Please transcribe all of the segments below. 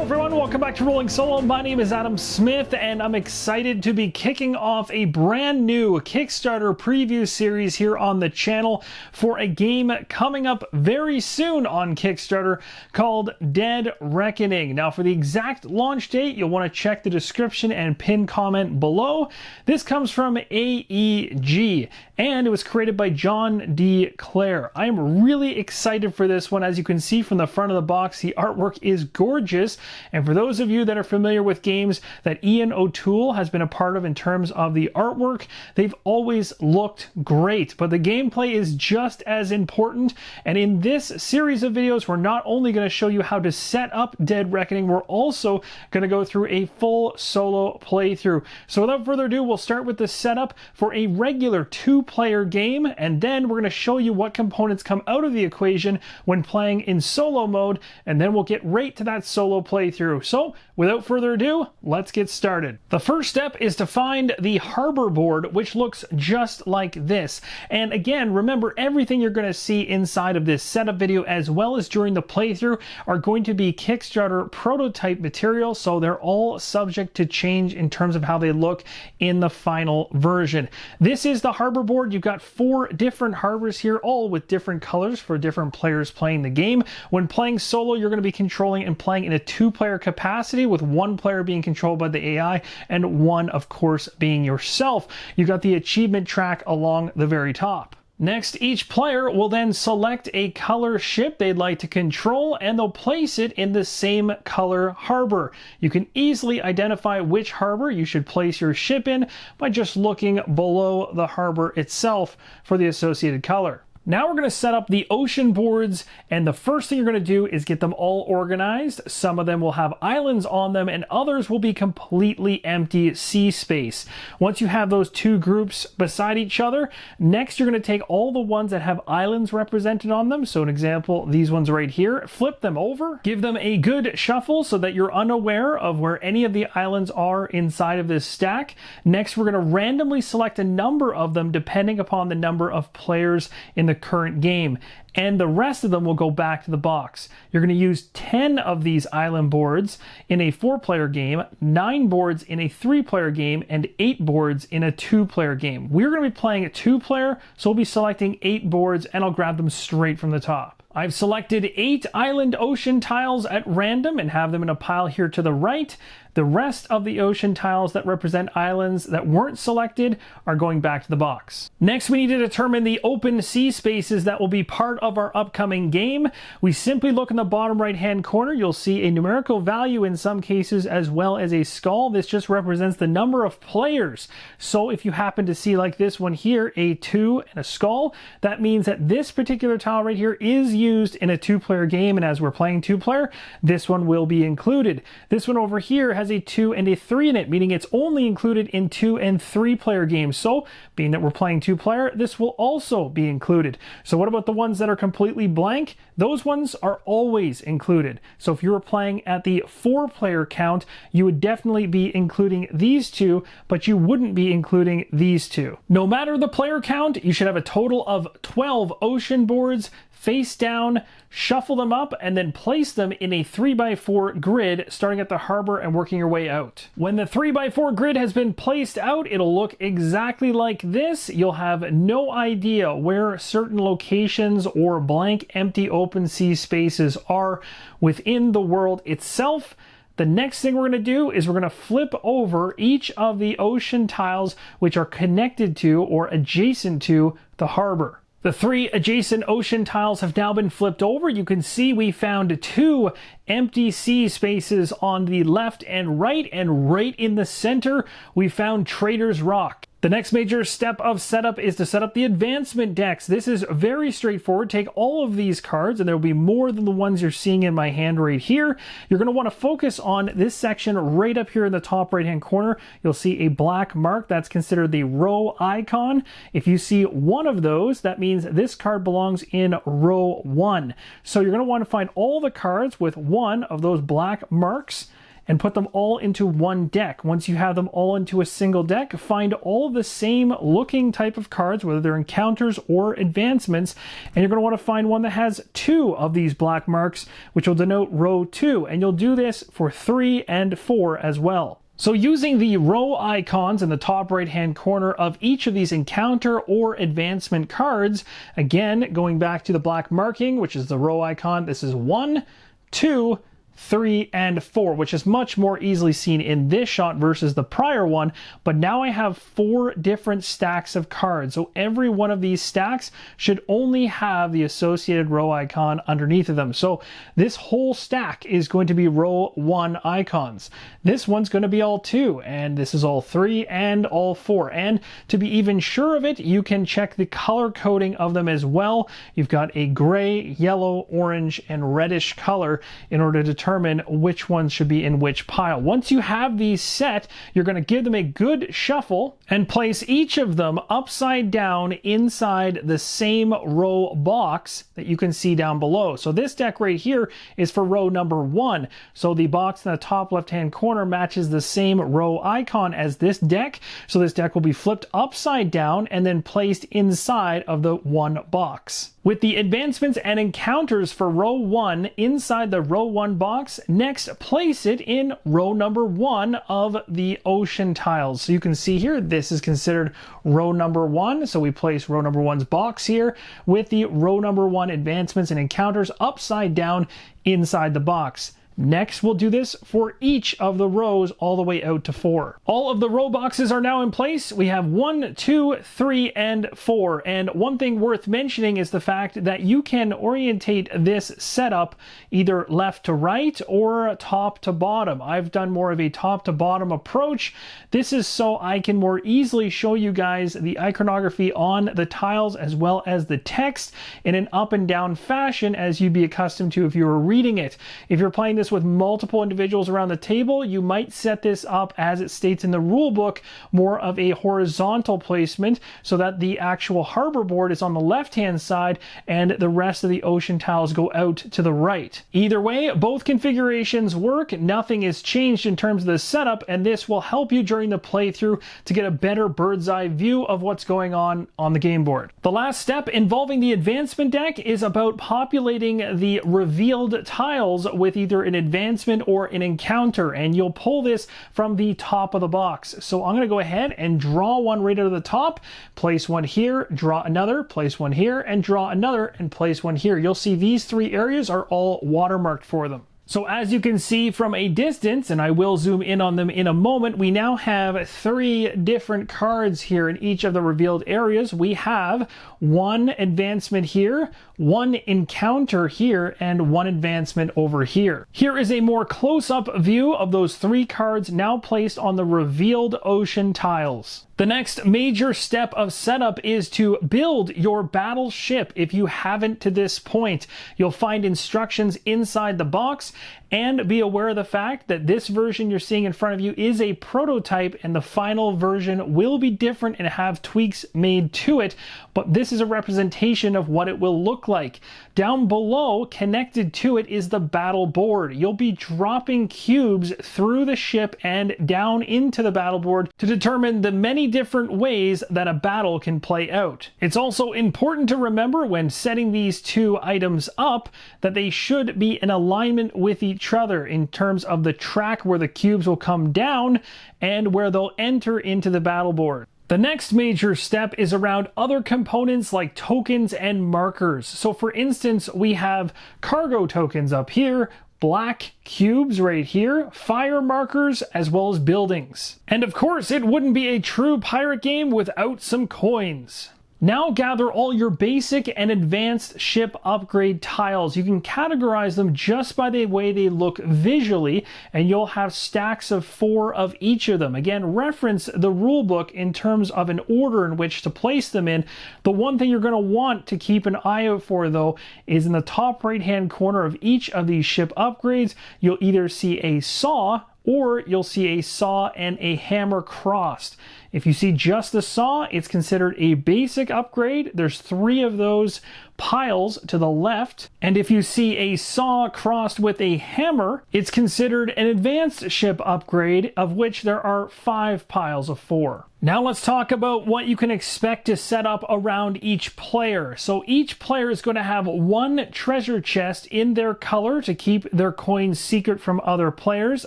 Everyone, welcome back to Rolling Solo. My name is Adam Smith, and I'm excited to be kicking off a brand new Kickstarter preview series here on the channel for a game coming up very soon on Kickstarter called Dead Reckoning. Now, for the exact launch date, you'll want to check the description and pinned comment below. This comes from AEG, and it was created by John D. Clair. I am really excited for this one. As you can see from the front of the box, the artwork is gorgeous. And for those of you that are familiar with games that Ian O'Toole has been a part of in terms of the artwork, they've always looked great, but the gameplay is just as important. And in this series of videos, we're not only going to show you how to set up Dead Reckoning, we're also going to go through a full solo playthrough. So without further ado, we'll start with the setup for a regular two-player game, and then we're going to show you what components come out of the equation when playing in solo mode, and then we'll get right to that solo playthrough. So without further ado, let's get started. The first step is to find the harbor board, which looks just like this. And again, remember, everything you're going to see inside of this setup video as well as during the playthrough are going to be Kickstarter prototype material, so they're all subject to change in terms of how they look in the final version. This is the harbor board. You've got 4 different harbors here, all with different colors for different players playing the game. When playing solo, you're going to be controlling and playing in a 2-player capacity, with 1 player being controlled by the AI and 1, of course, being yourself. You've got the achievement track along the very top. Next, each player will then select a color ship they'd like to control, and they'll place it in the same color harbor. You can easily identify which harbor you should place your ship in by just looking below the harbor itself for the associated color. Now we're going to set up the ocean boards, and the first thing you're going to do is get them all organized. Some of them will have islands on them, and others will be completely empty sea space. Once you have those 2 groups beside each other, next you're going to take all the ones that have islands represented on them. So an example, these ones right here, flip them over, give them a good shuffle so that you're unaware of where any of the islands are inside of this stack. Next, we're going to randomly select a number of them depending upon the number of players in the current game, and the rest of them will go back to the box. You're going to use 10 of these island boards in a 4-player game, 9 boards in a 3-player game, and 8 boards in a 2-player game. We're going to be playing a 2-player, so we'll be selecting 8 boards, and I'll grab them straight from the top. I've selected 8 island ocean tiles at random and have them in a pile here to the right. The rest of the ocean tiles that represent islands that weren't selected are going back to the box. Next, we need to determine the open sea spaces that will be part of our upcoming game. We simply look in the bottom right-hand corner. You'll see a numerical value in some cases as well as a skull. This just represents the number of players. So if you happen to see, like this one here, a 2 and a skull, that means that this particular tile right here is used in a 2-player game, and as we're playing 2-player, this one will be included. This one over here has a 2 and a 3 in it, meaning it's only included in 2 and 3-player games. So being that we're playing 2-player, this will also be included. So what about the ones that are completely blank? Those ones are always included. So if you were playing at the 4-player count, you would definitely be including these 2, but you wouldn't be including these 2. No matter the player count, you should have a total of 12 ocean boards, face down, shuffle them up, and then place them in a 3x4 grid, starting at the harbor and working your way out. When the 3x4 grid has been placed out, it'll look exactly like this. You'll have no idea where certain locations or blank, empty, open sea spaces are within the world itself. The next thing we're going to do is we're going to flip over each of the ocean tiles which are connected to or adjacent to the harbor. The 3 adjacent ocean tiles have now been flipped over. You can see we found 2 empty sea spaces on the left and right in the center, we found Trader's Rock. The next major step of setup is to set up the advancement decks. This is very straightforward. Take all of these cards, and there will be more than the ones you're seeing in my hand right here. You're going to want to focus on this section right up here in the top right-hand corner. You'll see a black mark. That's considered the row icon. If you see one of those, that means this card belongs in row 1. So you're going to want to find all the cards with one of those black marks and put them all into one deck. Once you have them all into a single deck, find all of the same looking type of cards, whether they're encounters or advancements, and you're going to want to find one that has 2 of these black marks, which will denote row 2, and you'll do this for 3 and 4 as well. So using the row icons in the top right hand corner of each of these encounter or advancement cards, again, going back to the black marking, which is the row icon, this is 1, 2, 3, and 4, which is much more easily seen in this shot versus the prior one. But now I have 4 different stacks of cards. So every one of these stacks should only have the associated row icon underneath of them. So this whole stack is going to be row 1 icons. This one's going to be all 2, and this is all 3 and all 4. And to be even sure of it, you can check the color coding of them as well. You've got a gray, yellow, orange, and reddish color in order to determine which ones should be in which pile. Once you have these set, you're going to give them a good shuffle and place each of them upside down inside the same row box that you can see down below. So this deck right here is for row number 1. So the box in the top left-hand corner matches the same row icon as this deck. So this deck will be flipped upside down and then placed inside of the one box. With the advancements and encounters for row 1 inside the row 1 box, next place it in row number 1 of the ocean tiles. So you can see here, this is considered row number 1. So we place row number 1's box here with the row number 1 advancements and encounters upside down inside the box. Next, we'll do this for each of the rows all the way out to 4. All of the row boxes are now in place. We have 1, 2, 3, and 4. And one thing worth mentioning is the fact that you can orientate this setup either left to right or top to bottom. I've done more of a top to bottom approach. This is so I can more easily show you guys the iconography on the tiles as well as the text in an up and down fashion as you'd be accustomed to if you were reading it. If you're playing this with multiple individuals around the table, you might set this up as it states in the rule book, more of a horizontal placement so that the actual harbor board is on the left hand side and the rest of the ocean tiles go out to the right. Either way, both configurations work. Nothing is changed in terms of the setup, and this will help you during the playthrough to get a better bird's eye view of what's going on the game board. The last step involving the advancement deck is about populating the revealed tiles with either an advancement or an encounter, and you'll pull this from the top of the box. So I'm going to go ahead and draw one right out of the top, place one here, draw another, place one here, and draw another, and place one here. You'll see these 3 areas are all watermarked for them. So as you can see from a distance, and I will zoom in on them in a moment, we now have 3 different cards here in each of the revealed areas. We have 1 advancement here, 1 encounter here, and 1 advancement over here. Here is a more close-up view of those 3 cards now placed on the revealed ocean tiles. The next major step of setup is to build your battleship if you haven't to this point. You'll find instructions inside the box, and be aware of the fact that this version you're seeing in front of you is a prototype and the final version will be different and have tweaks made to it, but this is a representation of what it will look like. Down below, connected to it, is the battle board. You'll be dropping cubes through the ship and down into the battle board to determine the many different ways that a battle can play out. It's also important to remember when setting these 2 items up that they should be in alignment with each other in terms of the track where the cubes will come down and where they'll enter into the battle board. The next major step is around other components like tokens and markers. So for instance, we have cargo tokens up here, black cubes right here, fire markers, as well as buildings. And of course, it wouldn't be a true pirate game without some coins. Now gather all your basic and advanced ship upgrade tiles. You can categorize them just by the way they look visually, and you'll have stacks of 4 of each of them. Again, reference the rule book in terms of an order in which to place them in. The one thing you're going to want to keep an eye out for, though, is in the top right-hand corner of each of these ship upgrades, you'll either see a saw or you'll see a saw and a hammer crossed. If you see just the saw, it's considered a basic upgrade. There's 3 of those piles to the left. And if you see a saw crossed with a hammer, it's considered an advanced ship upgrade, of which there are 5 piles of 4. Now let's talk about what you can expect to set up around each player. So each player is going to have 1 treasure chest in their color to keep their coins secret from other players.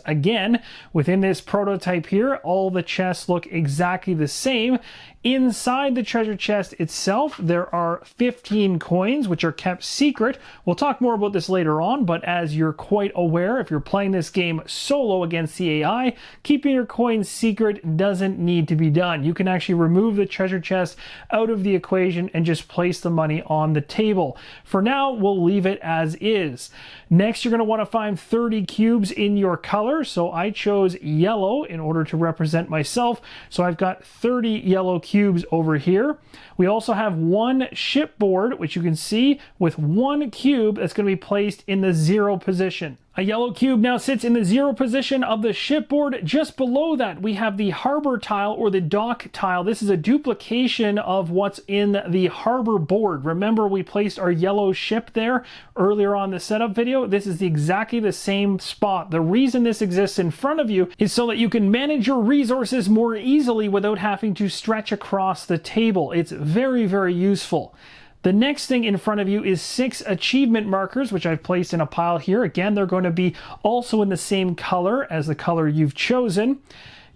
Again, within this prototype here, all the chests look exactly the same. Inside the treasure chest itself, there are 15 coins, which are kept secret. We'll talk more about this later on, but as you're quite aware, if you're playing this game solo against the AI, keeping your coins secret doesn't need to be done. You can actually remove the treasure chest out of the equation and just place the money on the table. For now, we'll leave it as is. Next, you're going to want to find 30 cubes in your color. So I chose yellow in order to represent myself. So I've got 30 yellow cubes over here. We also have 1 shipboard, which you can see with 1 cube that's going to be placed in the 0 position. A yellow cube now sits in the 0 position of the shipboard. Just below that, we have the harbor tile or the dock tile. This is a duplication of what's in the harbor board. Remember, we placed our yellow ship there earlier on the setup video. This is exactly the same spot. The reason this exists in front of you is so that you can manage your resources more easily without having to stretch across the table. It's very, very useful. The next thing in front of you is 6 achievement markers, which I've placed in a pile here. Again, they're going to be also in the same color as the color you've chosen.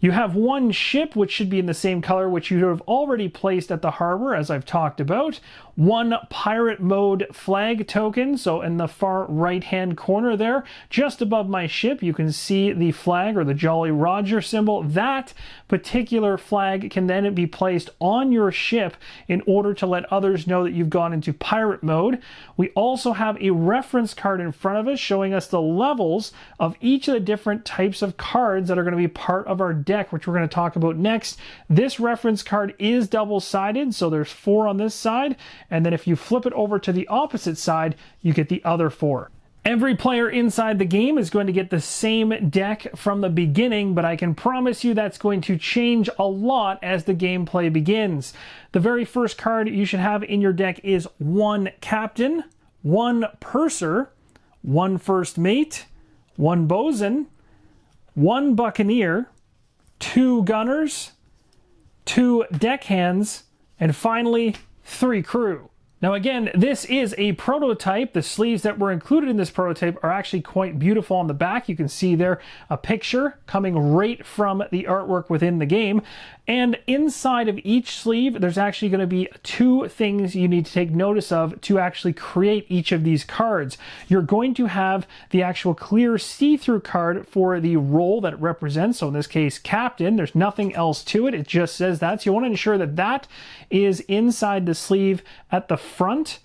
You have 1 ship, which should be in the same color, which you have already placed at the harbor, as I've talked about. 1 pirate mode flag token, so in the far right-hand corner there, just above my ship, you can see the flag or the Jolly Roger symbol. That particular flag can then be placed on your ship in order to let others know that you've gone into pirate mode. We also have a reference card in front of us showing us the levels of each of the different types of cards that are going to be part of our deck, which we're going to talk about next. This reference card is double-sided, so there's 4 on this side, and then if you flip it over to the opposite side, you get the other 4. Every player inside the game is going to get the same deck from the beginning, but I can promise you that's going to change a lot as the gameplay begins. The very first card you should have in your deck is 1 captain, 1 purser, 1 first mate, 1 bosun, 1 buccaneer, 2 gunners, 2 deckhands, and finally 3 crew. Now again, this is a prototype. The sleeves that were included in this prototype are actually quite beautiful on the back. You can see there a picture coming right from the artwork within the game. And inside of each sleeve, there's actually going to be 2 things you need to take notice of to actually create each of these cards. You're going to have the actual clear see-through card for the role that it represents. So in this case, captain. There's nothing else to it. It just says that. So you want to ensure that that is inside the sleeve at the front.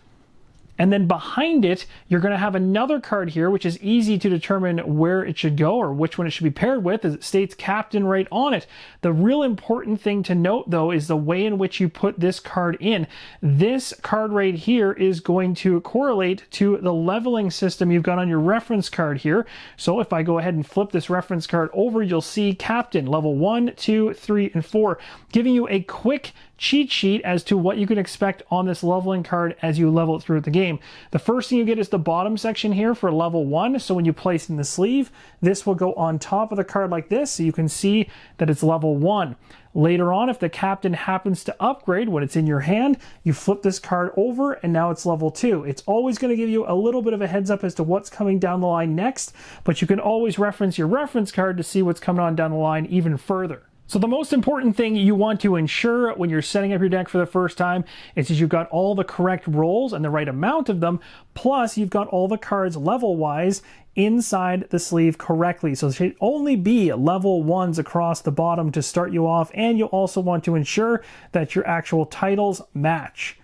And then behind it, you're going to have another card here, which is easy to determine where it should go or which one it should be paired with, as it states captain right on it. The real important thing to note, though, is the way in which you put this card in. This card right here is going to correlate to the leveling system you've got on your reference card here. So if I go ahead and flip this reference card over, you'll see captain, level 1, 2, 3, and 4, giving you a quick cheat sheet as to what you can expect on this leveling card as you level it throughout the game. The first thing you get is the bottom section here for level 1. So when you place in the sleeve, this will go on top of the card like this, so you can see that it's level 1. Later on, if the captain happens to upgrade when it's in your hand, you flip this card over and now it's level 2. It's always going to give you a little bit of a heads up as to what's coming down the line next, but you can always reference your reference card to see what's coming on down the line even further. So the most important thing you want to ensure when you're setting up your deck for the first time is that you've got all the correct rolls and the right amount of them, plus you've got all the cards level-wise inside the sleeve correctly. So it should only be level 1s across the bottom to start you off, and you'll also want to ensure that your actual titles match.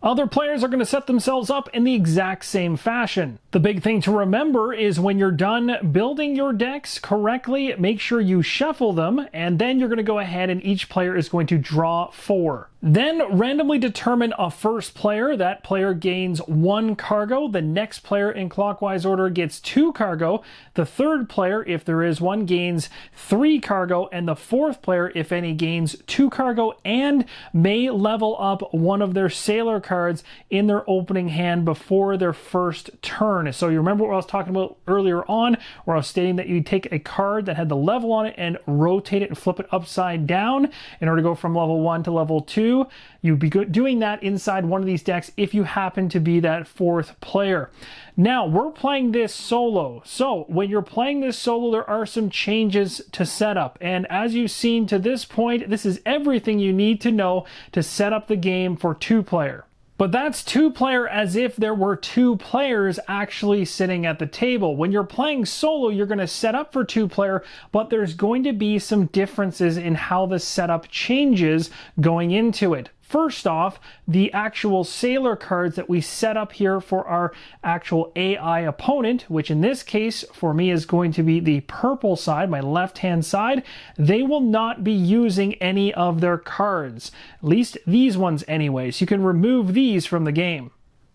Other players are going to set themselves up in the exact same fashion. The big thing to remember is when you're done building your decks correctly, make sure you shuffle them, and then you're going to go ahead and each player is going to draw 4. Then randomly determine a first player. That player gains 1 cargo. The next player in clockwise order gets 2 cargo. The third player, if there is one, gains 3 cargo. And the fourth player, if any, gains 2 cargo and may level up one of their sailor cards in their opening hand before their first turn. So you remember what I was talking about earlier on, where I was stating that you take a card that had the level on it and rotate it and flip it upside down in order to go from level 1 to level 2. You'd be doing that inside one of these decks if you happen to be that fourth player. Now, we're playing this solo. So when you're playing this solo, there are some changes to setup. And as you've seen to this point, this is everything you need to know to set up the game for 2-player. But that's 2-player as if there were 2 players actually sitting at the table. When you're playing solo, you're going to set up for 2-player, but there's going to be some differences in how the setup changes going into it. First off, the actual sailor cards that we set up here for our actual AI opponent, which in this case for me is going to be the purple side, my left-hand side, they will not be using any of their cards. At least these ones anyways. You can remove these from the game.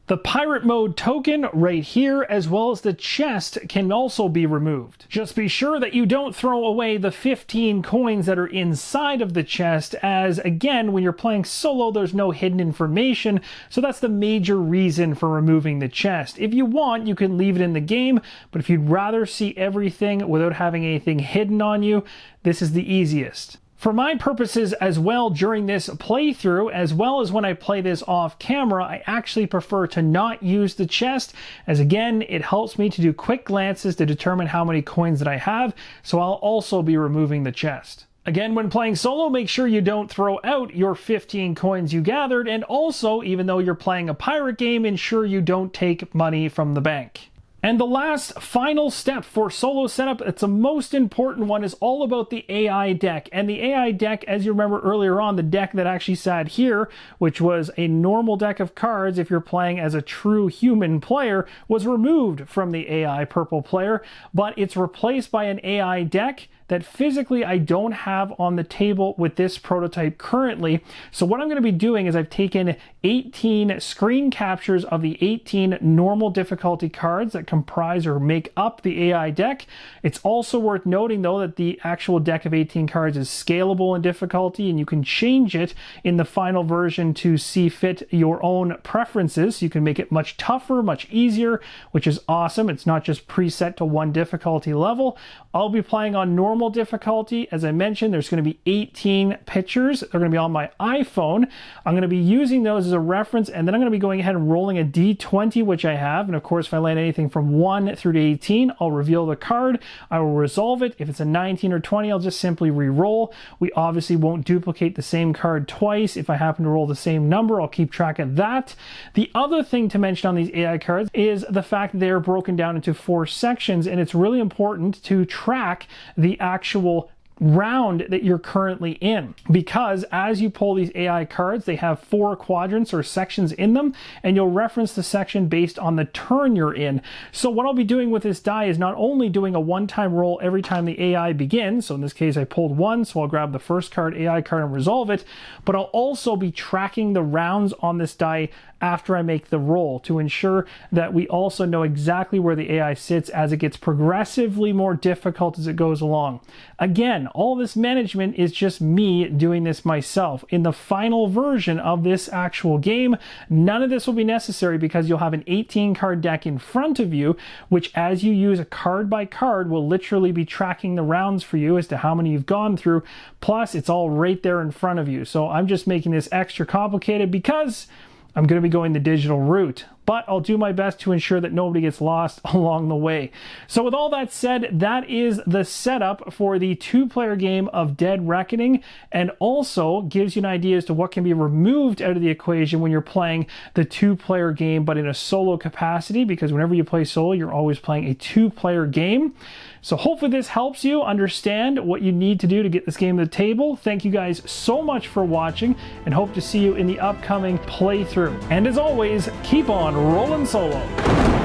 The pirate mode token right here, as well as the chest, can also be removed. Just be sure that you don't throw away the 15 coins that are inside of the chest, as again, when you're playing solo, there's no hidden information, so that's the major reason for removing the chest. If you want, you can leave it in the game, but if you'd rather see everything without having anything hidden on you, this is the easiest. For my purposes as well during this playthrough, as well as when I play this off camera, I actually prefer to not use the chest, as again, it helps me to do quick glances to determine how many coins that I have, so I'll also be removing the chest. Again, when playing solo, make sure you don't throw out your 15 coins you gathered, and also, even though you're playing a pirate game, ensure you don't take money from the bank. And the last final step for solo setup, it's the most important one, is all about the AI deck. And the AI deck, as you remember earlier on, the deck that actually sat here, which was a normal deck of cards if you're playing as a true human player, was removed from the AI purple player, but it's replaced by an AI deck that physically I don't have on the table with this prototype currently. So what I'm going to be doing is I've taken 18 screen captures of the 18 normal difficulty cards that comprise or make up the AI deck. It's also worth noting though that the actual deck of 18 cards is scalable in difficulty, and you can change it in the final version to see fit your own preferences. You can make it much tougher, much easier, which is awesome. It's not just preset to one difficulty level. I'll be playing on normal difficulty. As I mentioned, there's going to be 18 pictures. They're going to be on my iPhone. I'm going to be using those as a reference, and then I'm going to be going ahead and rolling a D20, which I have. And of course, if I land anything from 1 through to 18, I'll reveal the card. I will resolve it. If it's a 19 or 20, I'll just simply re-roll. We obviously won't duplicate the same card twice. If I happen to roll the same number, I'll keep track of that. The other thing to mention on these AI cards is the fact that they're broken down into 4 sections, and it's really important to track the actual round that you're currently in, because as you pull these AI cards, they have 4 quadrants or sections in them, and you'll reference the section based on the turn you're in. So what I'll be doing with this die is not only doing a one-time roll every time the AI begins, so in this case I pulled 1, so I'll grab the first card, AI card, and resolve it, but I'll also be tracking the rounds on this die after I make the roll to ensure that we also know exactly where the AI sits as it gets progressively more difficult as it goes along. Again, all this management is just me doing this myself. In the final version of this actual game, none of this will be necessary because you'll have an 18 card deck in front of you, which as you use a card by card will literally be tracking the rounds for you as to how many you've gone through. Plus, it's all right there in front of you. So I'm just making this extra complicated because I'm going to be going the digital route, but I'll do my best to ensure that nobody gets lost along the way. So with all that said, that is the setup for the 2-player game of Dead Reckoning, and also gives you an idea as to what can be removed out of the equation when you're playing the 2-player game, but in a solo capacity, because whenever you play solo, you're always playing a 2-player game. So hopefully this helps you understand what you need to do to get this game to the table. Thank you guys so much for watching, and hope to see you in the upcoming playthrough. And as always, keep on rolling solo.